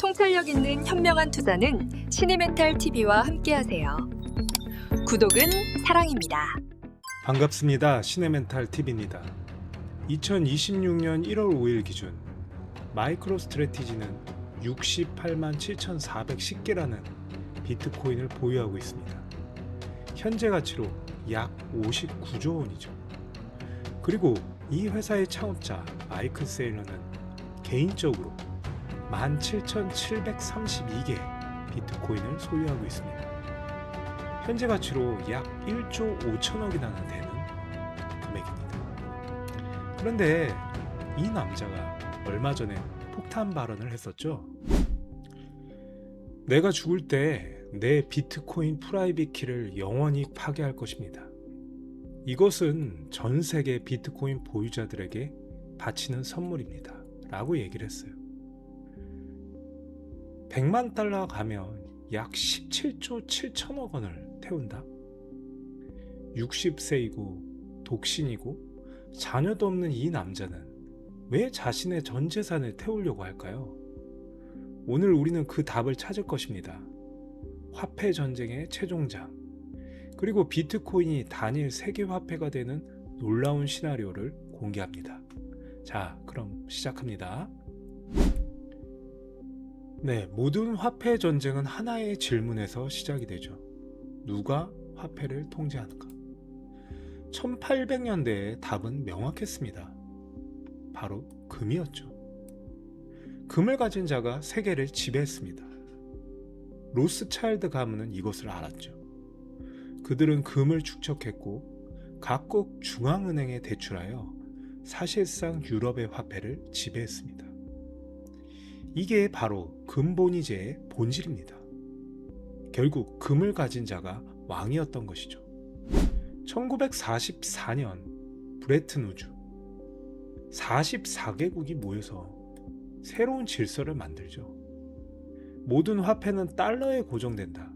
통찰력 있는 현명한 투자는 시네멘탈TV와 함께하세요. 구독은 사랑입니다. 반갑습니다. 시네멘탈TV입니다. 2026년 1월 5일 기준 마이크로스트래티지는 68만 7,410개라는 비트코인을 보유하고 있습니다. 현재 가치로 약 59조 원이죠. 그리고 이 회사의 창업자 마이클 세일러는 개인적으로 17,732개 비트코인을 소유하고 있습니다. 현재 가치로 약 1조 5천억이나 되는 금액입니다. 그런데 이 남자가 얼마 전에 폭탄 발언을 했었죠. 내가 죽을 때 내 비트코인 프라이빗 키를 영원히 파괴할 것입니다. 이것은 전 세계 비트코인 보유자들에게 바치는 선물입니다. 라고 얘기를 했어요. 100만 달러 가면 약 17조 7천억 원을 태운다? 60세이고 독신이고 자녀도 없는 이 남자는 왜 자신의 전 재산을 태우려고 할까요? 오늘 우리는 그 답을 찾을 것입니다. 화폐 전쟁의 최종장, 그리고 비트코인이 단일 세계 화폐가 되는 놀라운 시나리오를 공개합니다. 자, 그럼 시작합니다. 네, 모든 화폐 전쟁은 하나의 질문에서 시작이 되죠. 누가 화폐를 통제하는가? 1800년대의 답은 명확했습니다. 바로 금이었죠. 금을 가진 자가 세계를 지배했습니다. 로스차일드 가문은 이것을 알았죠. 그들은 금을 축적했고 각국 중앙은행에 대출하여 사실상 유럽의 화폐를 지배했습니다. 이게 바로 금본위제의 본질입니다. 결국 금을 가진 자가 왕이었던 것이죠. 1944년 브레튼 우즈 44개국이 모여서 새로운 질서를 만들죠. 모든 화폐는 달러에 고정된다.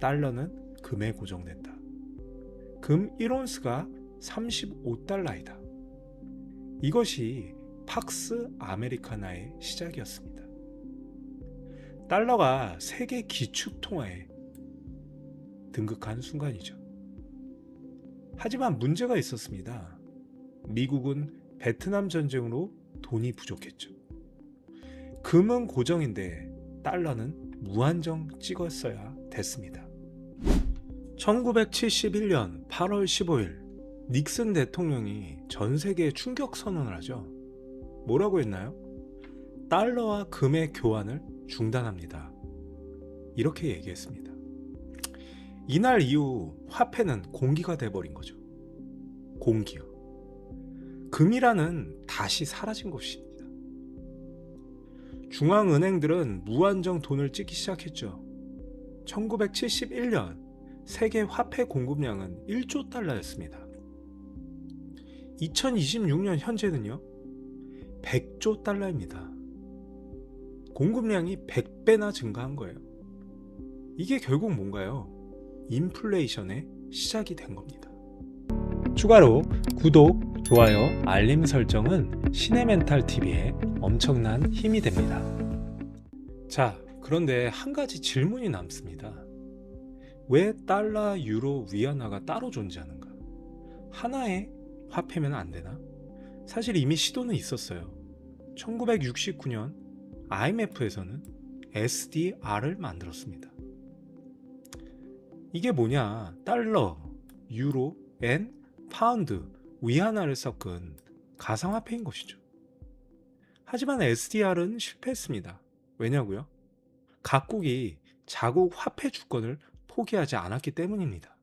달러는 금에 고정된다. 금 1온스가 35달러이다. 이것이 팍스 아메리카나의 시작이었습니다. 달러가 세계 기축통화에 등극한 순간이죠. 하지만 문제가 있었습니다. 미국은 베트남 전쟁으로 돈이 부족했죠. 금은 고정인데 달러는 무한정 찍었어야 됐습니다. 1971년 8월 15일 닉슨 대통령이 전 세계에 충격 선언을 하죠. 뭐라고 했나요? 달러와 금의 교환을 중단합니다. 이렇게 얘기했습니다. 이날 이후 화폐는 공기가 돼버린 거죠. 공기요. 금이라는 다시 사라진 것입니다. 중앙은행들은 무한정 돈을 찍기 시작했죠. 1971년 세계 화폐 공급량은 1조 달러였습니다. 2026년 현재는요, 100조 달러입니다. 공급량이 100배나 증가한 거예요. 이게 결국 뭔가요? 인플레이션의 시작이 된 겁니다. 추가로 구독, 좋아요, 알림 설정은 시네멘탈TV에 엄청난 힘이 됩니다. 자, 그런데 한 가지 질문이 남습니다. 왜 달러, 유로, 위안화가 따로 존재하는가? 하나의 화폐면 안 되나? 사실 이미 시도는 있었어요. 1969년 IMF에서는 SDR을 만들었습니다. 이게 뭐냐? 달러, 유로, 엔, 파운드, 위안화를 섞은 가상화폐인 것이죠. 하지만 SDR은 실패했습니다. 왜냐고요? 각국이 자국 화폐 주권을 포기하지 않았기 때문입니다.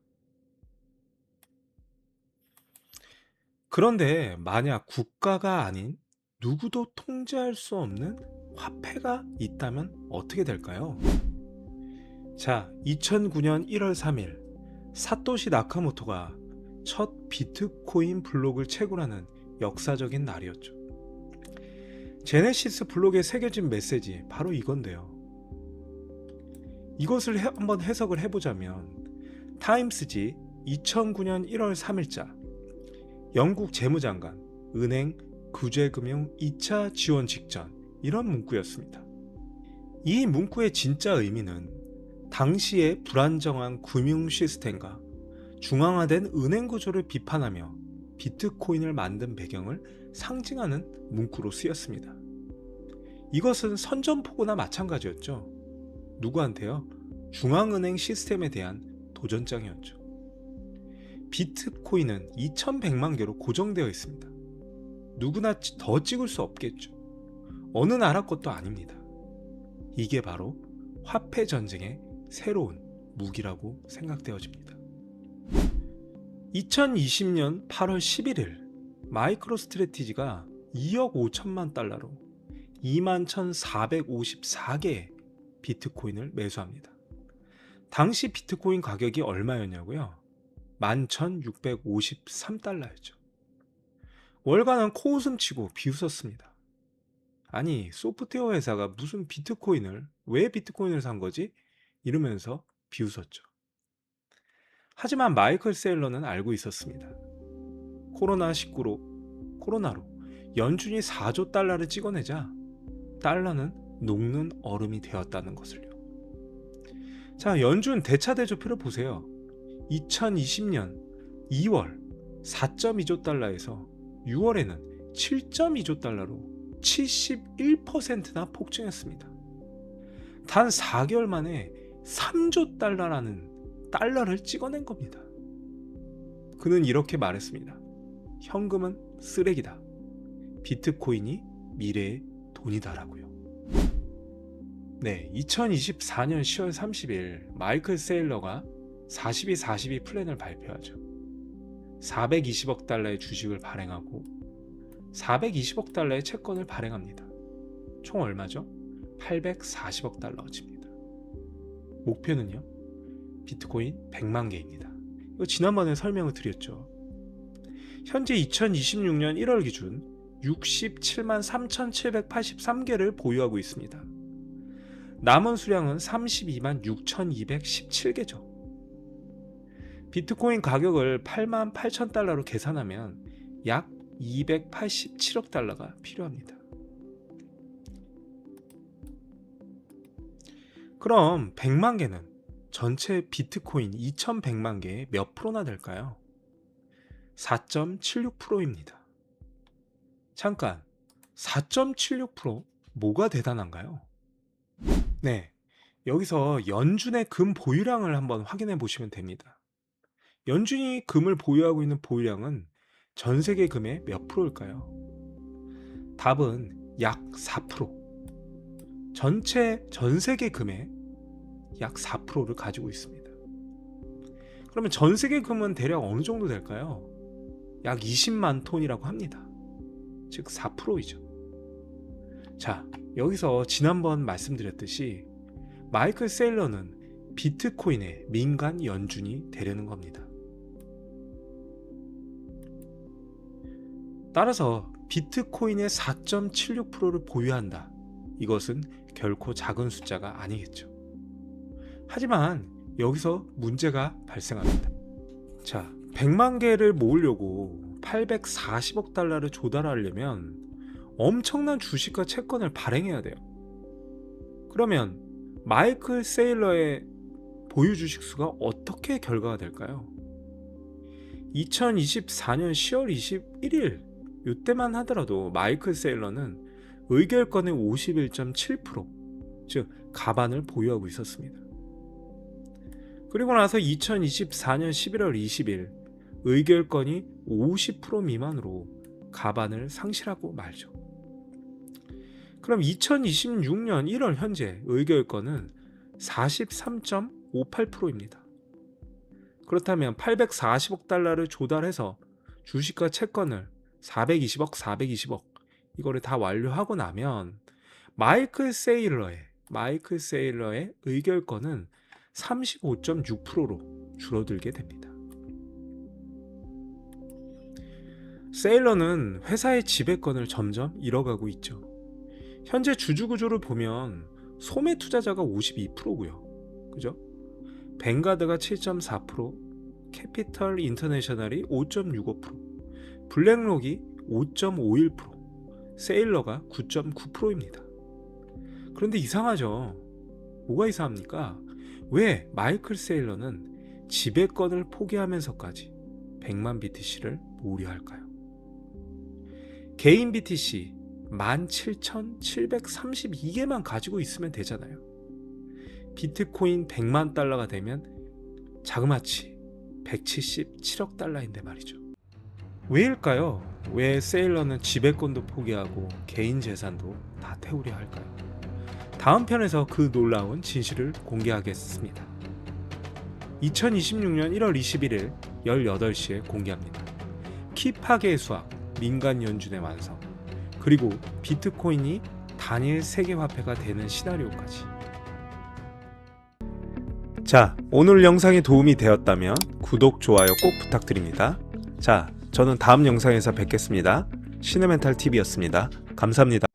그런데 만약 국가가 아닌 누구도 통제할 수 없는 화폐가 있다면 어떻게 될까요? 자, 2009년 1월 3일 사토시 나카모토가 첫 비트코인 블록을 채굴하는 역사적인 날이었죠. 제네시스 블록에 새겨진 메시지 바로 이건데요. 이것을 한번 해석을 해보자면 타임스지 2009년 1월 3일자 영국 재무장관 은행 구제금융 2차 지원 직전 이런 문구였습니다. 이 문구의 진짜 의미는 당시의 불안정한 금융 시스템과 중앙화된 은행 구조를 비판하며 비트코인을 만든 배경을 상징하는 문구로 쓰였습니다. 이것은 선전포고나 마찬가지였죠. 누구한테요? 중앙은행 시스템에 대한 도전장이었죠. 비트코인은 2100만 개로 고정되어 있습니다. 누구나 더 찍을 수 없겠죠. 어느 나라 것도 아닙니다. 이게 바로 화폐 전쟁의 새로운 무기라고 생각되어집니다. 2020년 8월 11일 마이크로스트래티지가 2억 5천만 달러로 21,454개의 비트코인을 매수합니다. 당시 비트코인 가격이 얼마였냐고요? 11,653달러였죠. 월가는 코웃음치고 비웃었습니다. 아니, 소프트웨어 회사가 무슨 비트코인을, 왜 비트코인을 산 거지? 이러면서 비웃었죠. 하지만 마이클 세일러는 알고 있었습니다. 코로나로 연준이 4조 달러를 찍어내자 달러는 녹는 얼음이 되었다는 것을요. 자, 연준 대차대조표를 보세요. 2020년 2월 4.2조 달러에서 6월에는 7.2조 달러로 71%나 폭증했습니다. 단 4개월 만에 3조 달러라는 달러를 찍어낸 겁니다. 그는 이렇게 말했습니다. 현금은 쓰레기다. 비트코인이 미래의 돈이다라고요. 네, 2024년 10월 30일 마이클 세일러가 42-42 플랜을 발표하죠. 420억 달러의 주식을 발행하고 420억 달러의 채권을 발행합니다. 총 얼마죠? 840억 달러어치입니다. 목표는요? 비트코인 100만 개입니다. 이거 지난번에 설명을 드렸죠. 현재 2026년 1월 기준 67만 3,783개를 보유하고 있습니다. 남은 수량은 32만 6,217개죠. 비트코인 가격을 8만 8천 달러로 계산하면 약 287억 달러가 필요합니다. 그럼 100만 개는 전체 비트코인 2100만 개의 몇 프로나 될까요? 4.76%입니다. 잠깐, 4.76% 뭐가 대단한가요? 네, 여기서 연준의 금 보유량을 한번 확인해 보시면 됩니다. 연준이 금을 보유하고 있는 보유량은 전 세계 금의 몇 프로일까요? 답은 약 4%. 전 세계 금의 약 4%를 가지고 있습니다. 그러면 전 세계 금은 대략 어느 정도 될까요? 약 20만 톤이라고 합니다. 즉 4%이죠. 자, 여기서 지난번 말씀드렸듯이 마이클 세일러는 비트코인의 민간 연준이 되려는 겁니다. 따라서 비트코인의 4.76%를 보유한다. 이것은 결코 작은 숫자가 아니겠죠. 하지만 여기서 문제가 발생합니다. 자, 100만 개를 모으려고 840억 달러를 조달하려면 엄청난 주식과 채권을 발행해야 돼요. 그러면 마이클 세일러의 보유 주식 수가 어떻게 결과가 될까요? 2024년 10월 21일 이때만 하더라도 마이클 세일러는 의결권의 51.7%, 즉 가반을 보유하고 있었습니다. 그리고 나서 2024년 11월 20일 의결권이 50% 미만으로 가반을 상실하고 말죠. 그럼 2026년 1월 현재 의결권은 43.58%입니다. 그렇다면 840억 달러를 조달해서 주식과 채권을 420억 이거를 다 완료하고 나면 마이클 세일러의 의결권은 35.6%로 줄어들게 됩니다. 세일러는 회사의 지배권을 점점 잃어가고 있죠. 현재 주주구조를 보면 소매 투자자가 52%고요. 그죠? 뱅가드가 7.4%, 캐피털 인터내셔널이 5.65%, 블랙록이 5.51%, 세일러가 9.9%입니다. 그런데 이상하죠. 뭐가 이상합니까? 왜 마이클 세일러는 지배권을 포기하면서까지 100만 BTC를 모으려 할까요? 개인 BTC 17,732개만 가지고 있으면 되잖아요. 비트코인 100만 달러가 되면 자그마치 177억 달러인데 말이죠. 왜일까요? 왜 세일러는 지배권도 포기하고 개인 재산도 다 태우려 할까요? 다음 편에서 그 놀라운 진실을 공개하겠습니다. 2026년 1월 21일 18시에 공개합니다. 키 파괴의 수학, 민간 연준의 완성, 그리고 비트코인이 단일 세계화폐가 되는 시나리오까지. 자, 오늘 영상이 도움이 되었다면 구독, 좋아요 꼭 부탁드립니다. 자, 저는 다음 영상에서 뵙겠습니다. 시네멘탈TV였습니다. 감사합니다.